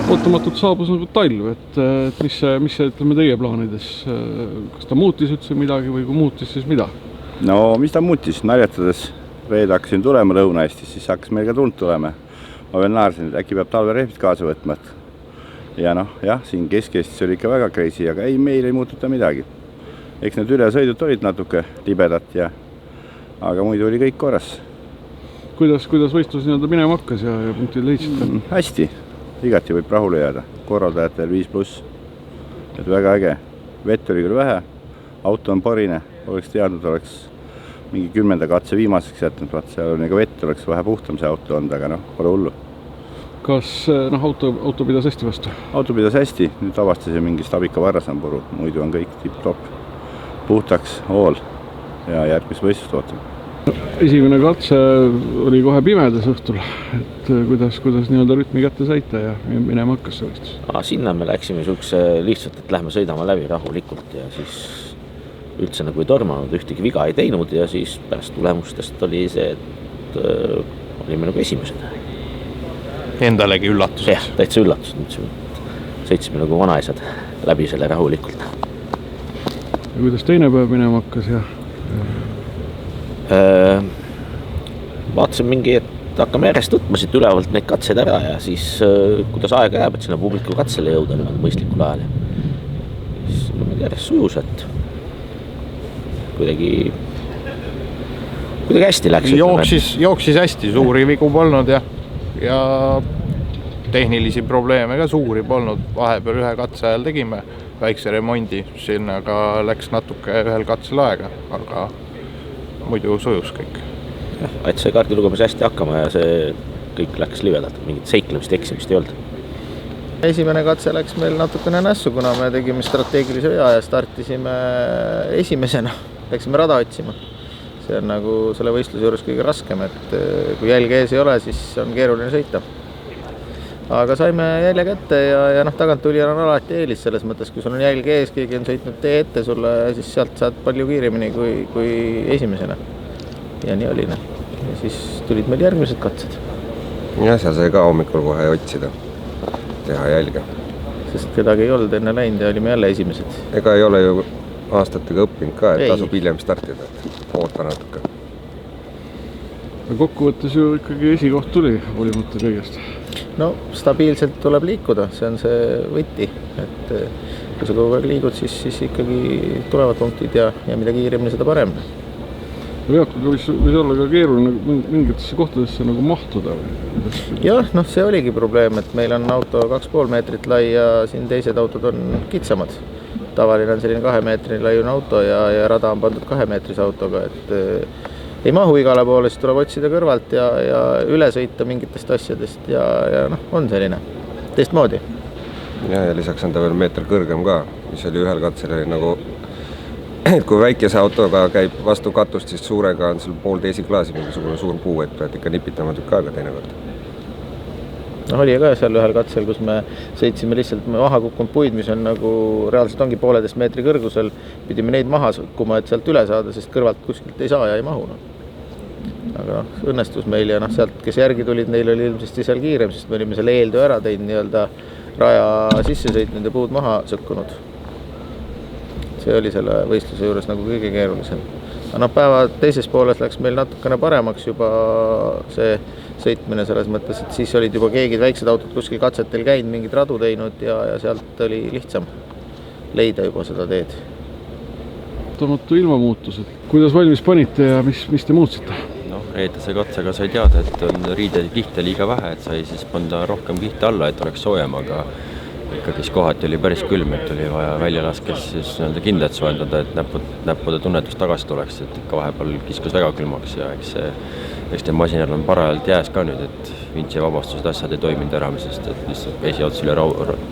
ootamatult saabus nagu talv, et mis see ütleme teie plaanides, kas ta muutis üldse midagi või kui muutis, siis mida? No mis ta muutis, naljatades reede hakkasin tulema Lõuna-Eestis, siis hakkas meil ka tund tulema. Ma veel naarsin, et äkki peab talverehvid kaasa võtma. Ja noh, jah, siin Kesk-Eestis oli ikka väga crazy, aga ei, meil ei muututa midagi. Eks need ülesõidud olid natuke libedat, aga muidu oli kõik korras. Kuidas võistlus nii-öelda minema hakkas ja punktid leidsid? Hästi, igati võib rahule jääda. Korraldajatel 5+. Et väga äge. Vett oli küll vähe, auto on parine, oleks teadnud, oleks mingi 10. katse viimaseks jätnud, seal on ka vett, oleks vähe puhtam see auto olnud, aga noh, pole hullu. Kas auto pidas hästi vastu? Auto pidas hästi, nüüd avastasin mingi stabika varrasam puru, muidu on kõik tipp-top. Puhtaks, hool ja järgmis võistlust ootame. Esimene katse oli kohe pimedas õhtul, et kuidas nii-öelda rütmi kätte saite ja minema hakkas see võistlus? Sinna me läksime lihtsalt, et lähme sõidama läbi rahulikult ja siis üldse nagu ei tormanud, ühtegi viga ei teinud ja siis pärast tulemustest oli see, et olime nagu esimesed. Endalegi üllatuseks? Jah, täitsa üllatus. Sõitsime nagu vanaisad läbi selle rahulikult. Ja kuidas teine päev minema hakkas? Vaatasin mingi, et hakkame järjest võtma siit ülevalt neid katseid ära ja siis kuidas aega jääb, et sinna publiku katsele jõuda mõistlikul ajal. Siis järjest sujus, et kuidagi hästi läks. Jooksis hästi, suuri vigu polnud ja tehnilisi probleeme ka suuri polnud. Vahepeal ühe katse ajal tegime väikse remondi, sinna ka läks natuke ühel katsel aega, aga muidu sujus kõik. Ait sai kaardi lugemise hästi hakkama ja see kõik läks livedalt, mingit seiklemist, eksimist ei olnud. Esimene katse läks meil natukene nässu, kuna me tegime strateegilise vea ja startisime esimesena. Läksime rada otsima. See on nagu selle võistluse juures kõige raskem, et kui jälg ees ei ole, siis on keeruline sõita. Aga saime jälje kätte ja tagant tulijana on alati eelis selles mõttes, kui sul on jälg ees, keegi on sõitnud tee ette sulle, siis sealt saad palju kiiremini kui esimesena. Ja nii oli. Ja siis tulid meil järgmised katsed. Ja seal sai ka hommikul kohe otsida, teha jälge. Sest kedagi ei olnud enne läinud ja olime jälle esimesed. Ega ei ole ju aastatega õppinud ka, et tasub hiljem startida, et oota natuke. Kokkuvõttes ju ikkagi esikoht tuli, olimata kõigest. No stabiilselt tuleb liikuda, see on see võti, et kui sa kogu aeg liigud, siis ikkagi tulevad punktid ja mida kiiremini seda parem. Veakuga võis olla ka keeruline mingitesse kohtadesse nagu mahtuda? Jah, see oligi probleem, et meil on auto 2,5 meetrit lai ja siin teised autod on kitsamad. Tavaline on selline 2 meetrini laiune auto ja rada on pandud 2 meetrise autoga, et ei mahu igale poole, siis tuleb otsida kõrvalt ja üle sõita mingitest asjadest ja on selline teistmoodi. Ja lisaks on ta veel meeter kõrgem ka, mis oli ühel katsel nagu, et kui väikese autoga käib vastu katust, siis suurega on seal pool teesiklaasi mingisugune suur puu, et pead ikka nipitama tükk aega teine kord. Oli ka seal ühel katsel, kus me sõitsime lihtsalt maha kukkunud puid, mis on nagu reaalselt ongi 1,5 meetri kõrgusel, pidime neid maha sukkuma, et sealt üle saada, sest kõrvalt kuskilt ei saa ja ei mahu. Aga õnnestus meil ja sealt, kes järgi tulid, neil oli ilmsesti seal kiirem, sest me olime selle eeltöö ära teinud, nii-öelda raja sisse sõitnud ja puud maha sõkkunud. See oli selle võistluse juures nagu kõige keerulisem. Aga päeva teises pooles läks meil natukene paremaks juba see sõitmine selles mõttes, et siis olid juba keegid väiksed autod kuskil katsetel käinud, mingid radu teinud ja sealt oli lihtsam leida juba seda teed. Ootamatu ilmamuutused. Kuidas valmis panite ja mis te muutsite? Reedese katsega sai teada, et on riideid kihte liiga vähe, et sai siis panda rohkem kihte alla, et oleks soojem, aga ikkagi kohati oli päris külm, et oli vaja välja laskes siis kindlat soojendada, et näppude tunnetus tagasi tuleks, et ikka vahepeal kiskus väga külmaks ja eks te masinal on parajalt jääs ka nüüd, et vintsi vabastused asjad ei toiminud ära, sest et lihtsalt käisi ots üle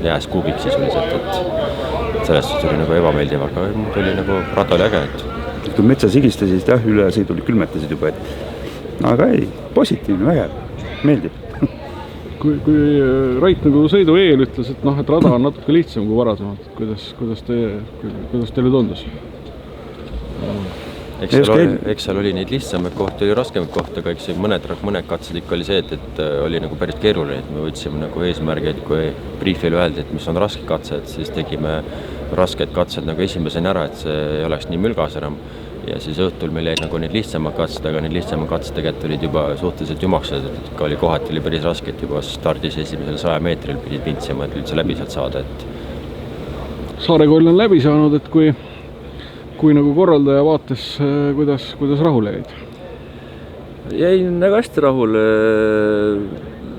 jääs kuubik sisuliselt, et sellest oli nagu ebameeldiv, aga tuli nagu rada oli äge. Kui metsas higistasid, üle sõidul külmetasid juba, et aga ei, positiivne, vägev, meeldib. Kui Rait nagu sõidu eel ütles, et rada on natuke lihtsam kui varasemalt, kuidas teile tundus? eks seal oli neid lihtsamaid kohti, oli raskemaid kohti, aga eks mõned katsed ikka oli see, et oli nagu päris keeruline, et me võtsime nagu eesmärgi, et kui briifil öeldi, et mis on raske katse, et siis tegime rasked katsed nagu esimesena ära, et see ei oleks nii mülgas enam. Ja siis õhtul meil jäid nagu need lihtsamad katsed, aga need lihtsamad katsed tegelikult olid juba suhteliselt jumaksed, et ikka oli kohati oli päris raske, et juba stardis esimesel 100 meetril pidid pintsima, et üldse läbi sealt saada, et Saare kool on läbi saanud, et kui nagu korraldaja vaates, kuidas rahule jäid? Jäin väga hästi rahule.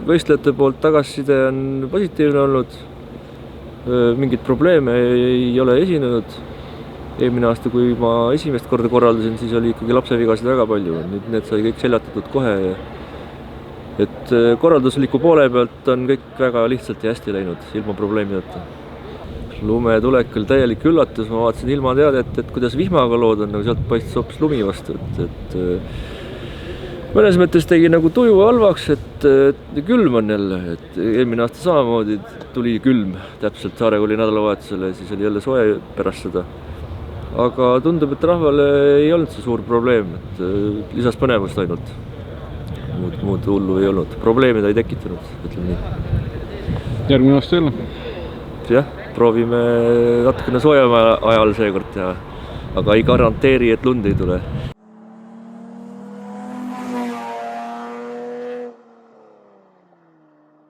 Võistlejate poolt tagasiside on positiivne olnud. Mingit probleeme ei ole esinenud. Eelmine aasta, kui ma esimest korda korraldasin, siis oli ikkagi lapsevigasid väga palju. Nüüd need sai kõik seljatatud kohe. Et korraldusliku poole pealt on kõik väga lihtsalt ja hästi läinud, ilma probleemideta. Lumetulek oli täielik üllatus, ma vaatasin ilma teadet, et kuidas vihmaga lood on, nagu sealt paistis hoopis lumi vastu. Et mõnes mõttes tegi nagu tuju halvaks, et külm on jälle. Et eelmine aasta samamoodi tuli külm täpselt Saarekooli nädalavahetusele ja siis oli jälle soe pärast seda. Aga tundub, et rahvale ei olnud see suur probleem, et lisas põnevust ainult. Muud hullu ei olnud. Probleemid ei tekitanud, ütleme nii. Järgmine aasta jälle? Jah, proovime natukene soojema ajal seekord teha, aga ei garanteeri, et lund ei tule.